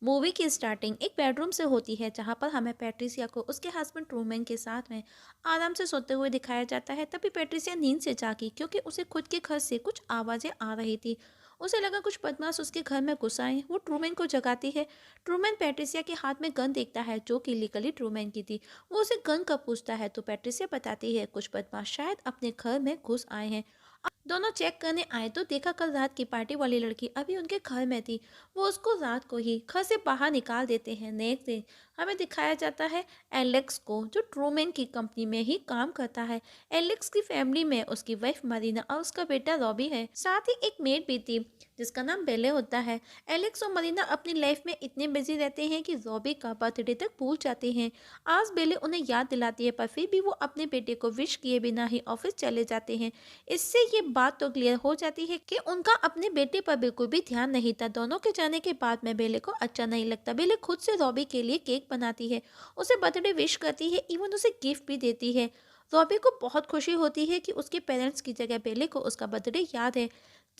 Movie की starting एक bedroom से होती है जहां पर हमें पैट्रिसिया को उसके हस्बैंड ट्रूमैन के साथ में आराम से सोते हुए दिखाया जाता है। तभी पैट्रिसिया नींद से जागी क्योंकि उसे खुद के घर से कुछ आवाजें आ रही थी। उसे लगा कुछ बदमाश उसके घर में घुस आए। वो ट्रूमैन को जगाती है। ट्रूमैन पैट्रिसिया के हाथ में गन देखता है जो कि लीगली ट्रूमैन की थी। वो उसे गन कब पूछता है तो पैट्रिसिया बताती है कुछ बदमाश शायद अपने घर में घुस आए हैं। दोनों चेक करने आए तो देखा कल रात की पार्टी वाली लड़की अभी उनके घर में थी। वो उसको रात को ही घर से बाहर निकाल देते हैं। नेक्स्ट डे हमें दिखाया जाता है एलेक्स को जो ट्रूमैन की कंपनी में ही काम करता है। एलेक्स की फैमिली में उसकी वाइफ मरीना और उसका बेटा रॉबी है। साथ ही एक मेड भी थी जिसका नाम बेले होता है। एलेक्स और मरीना अपनी लाइफ में इतने बिजी रहते हैं कि रॉबी का बर्थडे तक भूल जाते हैं। आज बेले उन्हें याद दिलाती है पर फिर भी वो अपने बेटे को विश किए बिना ही ऑफिस चले जाते हैं। इससे ये बात तो क्लियर हो जाती है कि उनका अपने बेटे पर बिल्कुल भी ध्यान नहीं था। दोनों के जाने के बाद में बेले को अच्छा नहीं लगता। बेले खुद से रॉबी के लिए केक बनाती है, उसे बर्थडे विश करती है, इवन उसे गिफ्ट भी देती है। रॉबी को बहुत खुशी होती है कि उसके पेरेंट्स की जगह बेले को उसका बर्थडे याद है।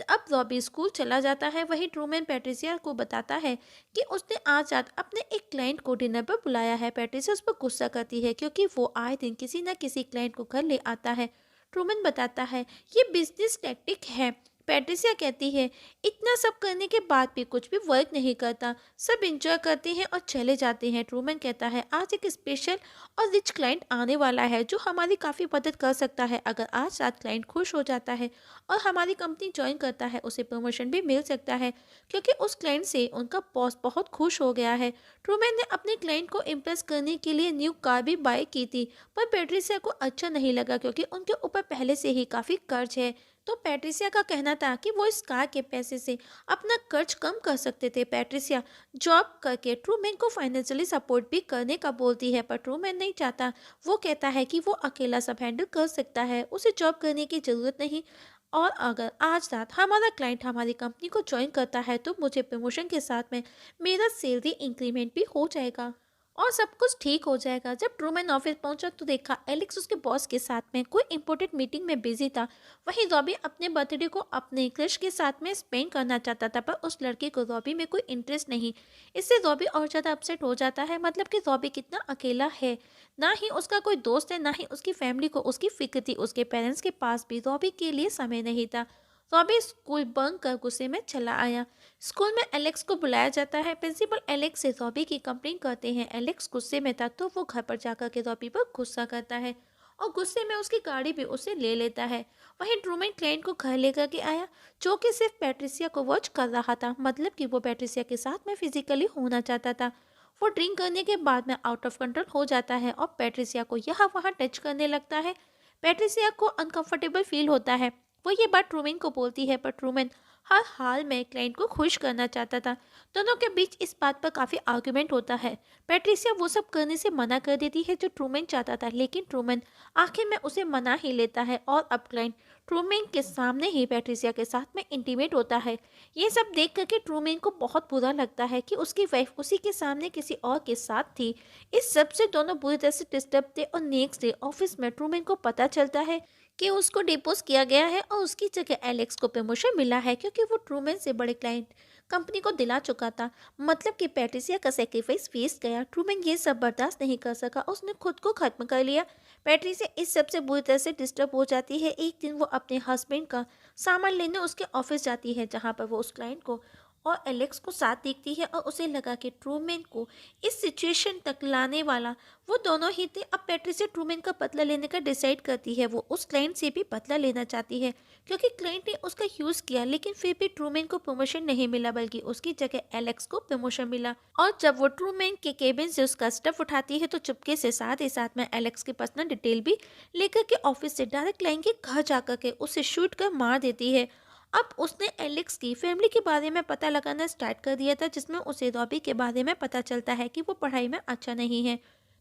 अब रॉबी स्कूल चला जाता है। वही ट्रूमैन पैट्रिसिया को बताता है कि उसने आज रात अपने एक क्लाइंट को डिनर पर बुलाया है। पैट्रिसिया उस पर गुस्सा करती है क्योंकि वो आए दिन किसी न किसी क्लाइंट को घर ले आता है। ट्रूमैन बताता है ये बिजनेस टैक्टिक है। पैट्रिसिया कहती है इतना सब करने के बाद भी कुछ भी वर्क नहीं करता, सब इंजॉय करते हैं और चले जाते हैं। ट्रूमैन कहता है आज एक स्पेशल और रिच क्लाइंट आने वाला है जो हमारी काफ़ी मदद कर सकता है। अगर आज रात क्लाइंट खुश हो जाता है और हमारी कंपनी ज्वाइन करता है उसे प्रमोशन भी मिल सकता है क्योंकि उस क्लाइंट से उनका बॉस बहुत खुश हो गया है। ट्रूमैन ने अपने क्लाइंट को इम्प्रेस करने के लिए न्यू कार भी बाय की थी पर पैट्रिसिया को अच्छा नहीं लगा क्योंकि उनके ऊपर पहले से ही काफ़ी कर्ज है। तो पैट्रिसिया का कहना था कि वो इस कार के पैसे से अपना कर्ज कम कर सकते थे। पैट्रिसिया जॉब करके ट्रूमैन को फाइनेंशियली सपोर्ट भी करने का बोलती है पर ट्रूमैन नहीं चाहता। वो कहता है कि वो अकेला सब हैंडल कर सकता है, उसे जॉब करने की ज़रूरत नहीं। और अगर आज रात हमारा क्लाइंट हमारी कंपनी को ज्वाइन करता है तो मुझे प्रमोशन के साथ में मेरा सैलरी इंक्रीमेंट भी हो जाएगा और सब कुछ ठीक हो जाएगा। जब ट्रूमैन ऑफिस पहुंचा तो देखा एलेक्स उसके बॉस के साथ में कोई इंपॉर्टेंट मीटिंग में बिजी था। वहीं रॉबी अपने बर्थडे को अपने क्रश के साथ में स्पेंड करना चाहता था पर उस लड़के को रॉबी में कोई इंटरेस्ट नहीं। इससे रॉबी और ज़्यादा अपसेट हो जाता है। मतलब कि रॉबी कितना अकेला है, ना ही उसका कोई दोस्त है ना ही उसकी फैमिली को उसकी फिक्र थी। उसके पेरेंट्स के पास भी रॉबी के लिए समय नहीं था। रॉबी स्कूल बंक कर गुस्से में चला आया। स्कूल में एलेक्स को बुलाया जाता है। प्रिंसिपल एलेक्स से रॉबी की कंप्लेन करते हैं। एलेक्स गुस्से में था तो वो घर पर जाकर के रॉबी पर गुस्सा करता है और गुस्से में उसकी गाड़ी भी उसे ले लेता है। वहीं ट्रूमैन क्लाइंट को घर लेकर के आया जो कि सिर्फ पैट्रिसिया को वॉच कर रहा था। मतलब कि वो पैट्रिसिया के साथ में फिजिकली होना चाहता था। वो ड्रिंक करने के बाद में आउट ऑफ कंट्रोल हो जाता है और पैट्रिसिया को यहाँ वहाँ टच करने लगता है। पैट्रिसिया को अनकंफर्टेबल फील होता है। वो ये बात ट्रूमैन को बोलती है पर ट्रूमैन हर हाल में क्लाइंट को खुश करना चाहता था। दोनों के बीच इस बात पर काफ़ी आर्गुमेंट होता है। पैट्रिसिया वो सब करने से मना कर देती है जो ट्रूमैन चाहता था लेकिन ट्रूमैन आखिर में उसे मना ही लेता है और अब क्लाइंट ट्रूमैन के सामने ही पैट्रिसिया के साथ में इंटीमेट होता है। ये सब देख करके ट्रूमैन को बहुत बुरा लगता है कि उसकी वाइफ उसी के सामने किसी और के साथ थी। इस सब से दोनों बुरी तरह से डिस्टर्ब थे और नेक्स्ट डे ऑफिस में ट्रूमैन को पता चलता है कि उसको डिपोज किया गया है और उसकी जगह एलेक्स को प्रमोशन मिला है क्योंकि वो ट्रूमैन से बड़े क्लाइंट कंपनी को दिला चुका था। मतलब कि पैट्रिसिया का सेक्रीफाइस फेस गया। ट्रूमैन ये सब बर्दाश्त नहीं कर सका, उसने खुद को खत्म कर लिया। पैट्रिसिया इस सब से बुरी तरह से डिस्टर्ब हो जाती है। एक दिन वो अपने हस्बैंड का सामान लेने उसके ऑफिस जाती है जहाँ पर वो उस क्लाइंट को और एलेक्स को साथ देखती है और उसे लगा कि ट्रूमैन को इस सिचुएशन तक लाने वाला वो दोनों ही थे। अब पैट्रिसिया ट्रूमैन का बदला लेने का डिसाइड करती है। वो उस क्लाइंट से भी बदला लेना चाहती है क्योंकि क्लाइंट ने उसका यूज़ किया लेकिन फिर भी ट्रूमैन को प्रमोशन नहीं मिला बल्कि उसकी जगह एलेक्स को प्रमोशन मिला। और जब वो ट्रूमैन के केबिन से उसका स्टफ उठाती है तो चुपके से साथ ही साथ में एलेक्स की पर्सनल डिटेल भी लेकर के ऑफिस से डायरेक्ट क्लाइंट के घर जाकर के उसे शूट कर मार देती है। अब उसने एलेक्स की फैमिली के बारे में पता लगाना स्टार्ट कर दिया था जिसमें उसे रॉबी के बारे में पता चलता है कि वो पढ़ाई में अच्छा नहीं है।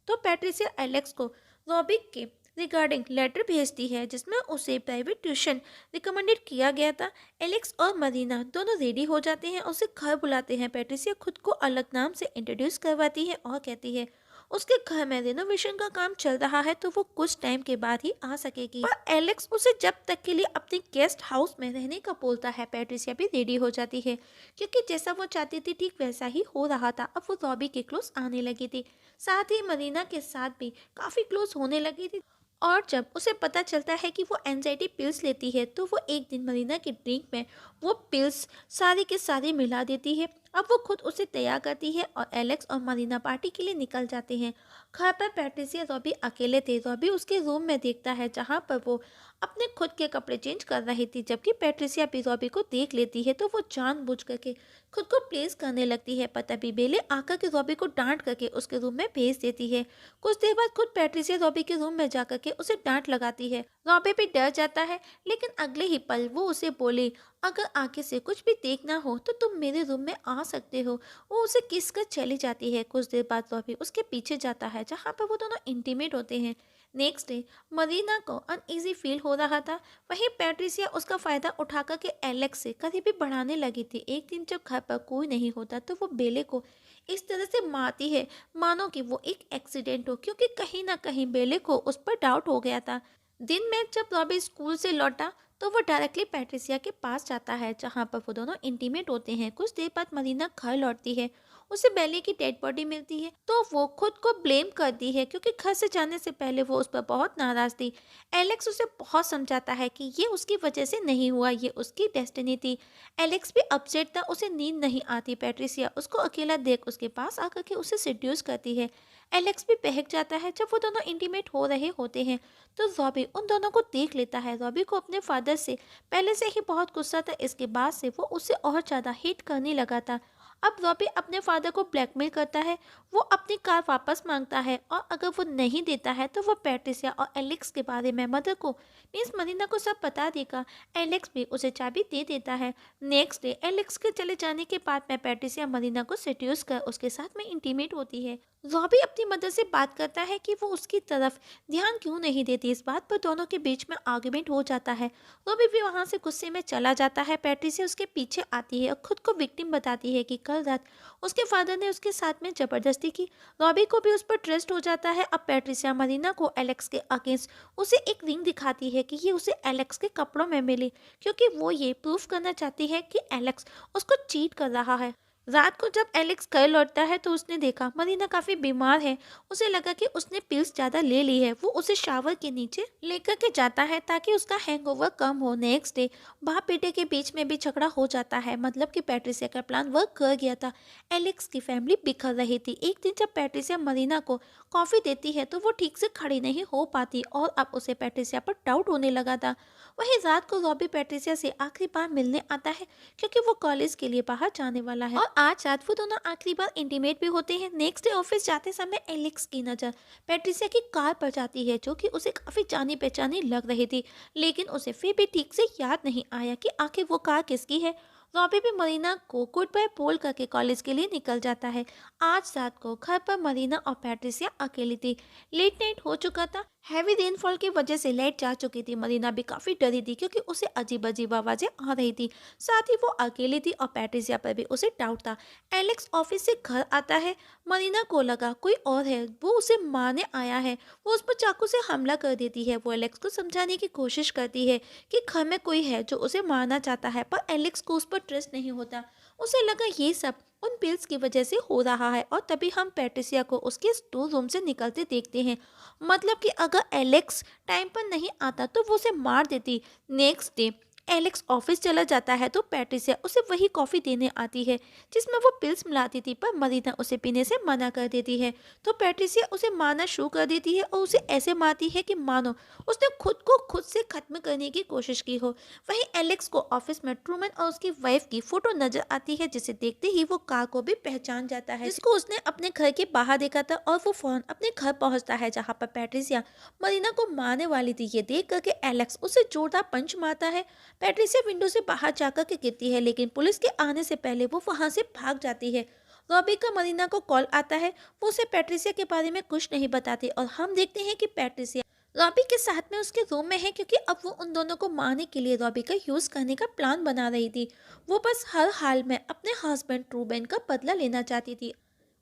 तो पैट्रिसिया एलेक्स को रॉबी के रिगार्डिंग लेटर भेजती है जिसमें उसे प्राइवेट ट्यूशन रिकमेंडेड किया गया था। एलेक्स और मरीना दोनों रेडी हो जाते हैं और उसे घर बुलाते हैं। पैट्रिसिया खुद को अलग नाम से इंट्रोड्यूस करवाती है और कहती है उसके घर में रिनोवेशन का काम चल रहा है तो वो कुछ टाइम के बाद ही आ सकेगी। पर एलेक्स उसे जब तक के लिए अपने गेस्ट हाउस में रहने का बोलता है। पैट्रिसिया भी रेडी हो जाती है क्योंकि जैसा वो चाहती थी ठीक वैसा ही हो रहा था। अब वो रॉबी के क्लोज आने लगी थी, साथ ही मरीना के साथ भी काफी क्लोज होने लगी थी। और जब उसे पता चलता है कि वो एंजाइटी पिल्स लेती है तो वो एक दिन मरीना की ड्रिंक में वो पिल्स सारी के सारी मिला देती है। अब वो खुद उसे तैयार करती है और एलेक्स और मरीना पार्टी के लिए निकल जाते हैं। घर पर पैट्रिसिया रॉबी अकेले थे। रॉबी उसके रूम में देखता है जहाँ पर वो अपने खुद के कपड़े चेंज कर रही थी, जबकि पैट्रिसिया भी रॉबी को देख लेती है तो वो जानबूझ करके खुद को प्लेस करने लगती है। पर तभी बेले आकर के रॉबी को डांट करके उसके रूम में भेज देती है। कुछ देर बाद खुद पैट्रिसिया रॉबी के रूम में जाकर के उसे डांट लगाती है। रॉबी भी डर जाता है, लेकिन अगले ही पल वो उसे बोले, अगर आगे से कुछ भी देखना हो तो तुम मेरे रूम में आ सकते हो। वो उसे किस कर चली जाती है। कुछ देर बाद रॉबी उसके पीछे जाता है जहाँ पर वो दोनों इंटीमेट होते हैं। नेक्स्ट डे मरीना को अनईजी फील हो रहा था। वहीं पैट्रिसिया उसका फायदा उठाकर के एलेक्स से करीबी बढ़ाने लगी थी। एक दिन जब घर पर कोई नहीं होता तो वो बेले को इस तरह से मारती है मानो कि वो एक एक्सीडेंट हो, क्योंकि कहीं ना कहीं बेले को उस पर डाउट हो गया था। दिन में जब रॉबी स्कूल से लौटा तो वो डायरेक्टली पैट्रिसिया के पास जाता है जहाँ पर वो दोनों इंटीमेट होते हैं। कुछ देर बाद मरीना घर लौटती है। उसे बेली की डेड बॉडी मिलती है तो वो खुद को ब्लेम करती है क्योंकि घर से जाने से पहले वो उस पर बहुत नाराज थी। एलेक्स उसे बहुत समझाता है कि ये उसकी वजह से नहीं हुआ, ये उसकी डेस्टिनी थी। एलेक्स भी अपसेट था, उसे नींद नहीं आती। पैट्रिसिया उसको अकेला देख उसके पास आकर के उसे सिड्यूस करती है। एलेक्स भी बहक जाता है। जब वो दोनों इंटीमेट हो रहे होते हैं तो रॉबी उन दोनों को देख लेता है। रॉबी को अपने फादर से पहले से ही बहुत गुस्सा था, इसके बाद से वो उसे और ज़्यादा हिट करने लगा था। अब रॉबी अपने फादर को ब्लैकमेल करता है। वो अपनी कार वापस मांगता है और अगर वो नहीं देता है तो वो पैट्रिसिया और एलेक्स के बारे में मदर को मीन्स मरीना को सब बता देगा। एलेक्स भी उसे चाबी दे देता है। नेक्स्ट डे एलेक्स के चले जाने के बाद में पैट्रिसिया मरीना को सेड्यूस कर उसके साथ में इंटीमेट होती है। रॉबी अपनी मदर से बात करता है कि वो उसकी तरफ ध्यान क्यों नहीं देती। इस बात पर दोनों के बीच में आर्गुमेंट हो जाता है। रॉबी भी वहां से गुस्से में चला जाता है। पैट्रिसिया उसके पीछे आती है और खुद को विक्टिम बताती है कि कल रात उसके फादर ने उसके साथ में जबरदस्ती की। रॉबी को भी उस पर ट्रस्ट हो जाता है। अब पैट्रिसिया मरीना को एलेक्स के अगेंस्ट उसे एक रिंग दिखाती है कि ये उसे एलेक्स के कपड़ों में मिली, क्योंकि वो ये प्रूफ करना चाहती है कि एलेक्स उसको चीट कर रहा है। रात को जब एलेक्स घर लौटता है तो उसने देखा मरीना काफी बीमार है। उसे लगा कि उसने पिल्स ज्यादा ले ली है। वो उसे शावर के नीचे लेकर के जाता है ताकि उसका हैंगओवर कम हो। नेक्स्ट डे बाप बेटे के बीच में भी झगड़ा हो जाता है, मतलब कि पैट्रिसिया का प्लान वर्क कर गया था। एलेक्स की फैमिली बिखर रही थी। एक दिन जब पैट्रिसिया मरीना को कॉफी देती है तो वो ठीक से खड़ी नहीं हो पाती और अब उसे पैट्रिसिया पर डाउट होने लगा था। वहीं रात को रॉबी पैट्रिसिया से आखिरी बार मिलने आता है क्योंकि वो कॉलेज के लिए बाहर जाने वाला है और आज रात वो दोनों आखिरी बार इंटीमेट भी होते हैं। नेक्स्ट डे ऑफिस जाते समय एलेक्स की नज़र पैट्रिसिया की कार पर जाती है जो कि उसे काफ़ी जानी पहचानी लग रही थी, लेकिन उसे फिर भी ठीक से याद नहीं आया कि आखिर वो कार किसकी है। रॉबी भी मरीना को गुड बाय बोल करके कॉलेज के लिए निकल जाता है। आज रात को घर पर मरीना और पैट्रिसिया अकेली थी। लेट नाइट हो चुका था। हैवी रेनफॉल की वजह से लाइट जा चुकी थी। मरीना भी काफी डरी थी क्योंकि उसे अजीब अजीब आवाजें आ रही थी। साथ ही वो अकेली थी और पैट्रिसिया पर भी उसे डाउट था। एलेक्स ऑफिस से घर आता है। मरीना को लगा कोई और है, वो उसे मारने आया है। वो उस पर चाकू से हमला कर देती है। वो एलेक्स को समझाने की कोशिश करती है कि घर में कोई है जो उसे मारना चाहता है, पर एलेक्स को उस पर ट्रस्ट नहीं होता। उसे लगा ये सब उन पिल्स की वजह से हो रहा है और तभी हम पैट्रिसिया को उसके स्टोर रूम से निकलते देखते हैं। मतलब कि अगर एलेक्स टाइम पर नहीं आता तो वो उसे मार देती। नेक्स्ट डे एलेक्स ऑफिस चला जाता है तो पैट्रिसिया उसे वही कॉफ़ी देने आती है जिसमें वो पिल्स मिलाती थी, पर मरीना उसे पीने से मना कर देती है। तो पैट्रिसिया उसे मारना शुरू कर देती है और उसे ऐसे मारती है कि मानो उसने खुद को खुद से खत्म करने की कोशिश की हो। वहीं एलेक्स को ऑफिस में ट्रूमैन और उसकी वाइफ की फोटो नजर आती है, जिसे देखते ही वो कार को भी पहचान जाता है जिसको उसने अपने घर के बाहर देखा था, और वो फौरन अपने घर पहुंचता है जहाँ पर पैट्रिसिया मरीना को मारने वाली थी। ये देख करके एलेक्स उसे जोरदार पंच मारता है। पैट्रिसिया विंडो से बाहर जाकर के गिरती है, लेकिन पुलिस के आने से पहले वो वहां से भाग जाती है। रॉबी का मरीना को कॉल आता है। वो उसे पैट्रिसिया के बारे में कुछ नहीं बताती और हम देखते हैं कि पैट्रिसिया रॉबी के साथ में उसके रूम में है, क्योंकि अब वो उन दोनों को मारने के लिए रॉबी का यूज करने का प्लान बना रही थी। वो बस हर हाल में अपने हस्बैंड ट्रूबेन का बदला लेना चाहती थी।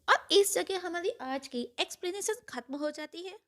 और इस जगह हमारी आज की एक्सप्लेनेशन खत्म हो जाती है।